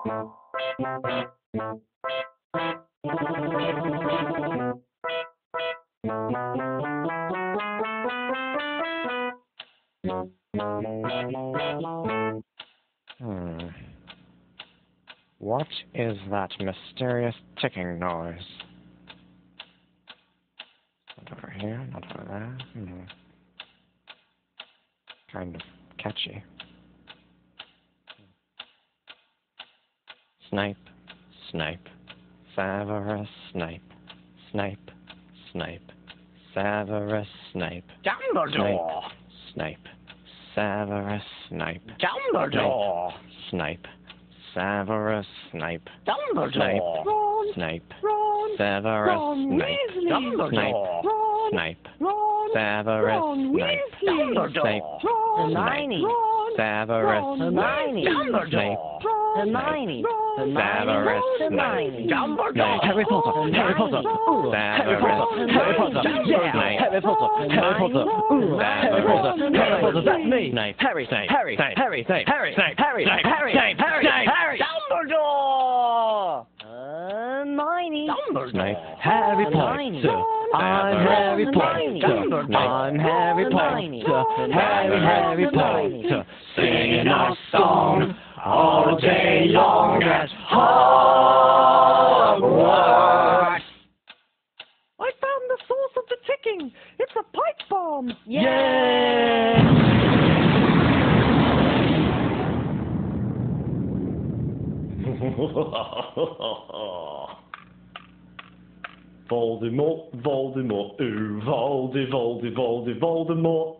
What is that mysterious ticking noise? Not over here, not over there. Kind of catchy. Snape, Snape, Severus Snape, Snape, Snape, Severus Snape, Dumbledore! Snape, Severus Snape, Dumbledore! Snape, Severus Snape, Dumbledore! Snape, Ron! Severus Ron Snape, Weasley! Dumbledore! Snape, Ron! Severus Ron Snape, Weasley! Snape, Ron! Hermione, Ron! Severus Hermione! Dumbledore! Hermione! Severus Hermione! Dumbledore! Harry Potter! Harry Potter! Harry Potter! Harry Potter! Harry Potter! Harry Potter! Harry Potter! Harry Potter! That's me! Snape! Harry! Snape! Harry! Snape! Harry! Snape! Harry! Snape! Harry! Harry! Snape! Harry! Harry! Dumbledore! Hermione! Snape! Harry Potter! I'm Harry Potter! I'm Harry Potter! Harry Potter! Singing our song all day long at Hogwarts. I found the source of the ticking! It's a pipe bomb! Yay! Voldemort, Voldemort, ooh, Voldemort.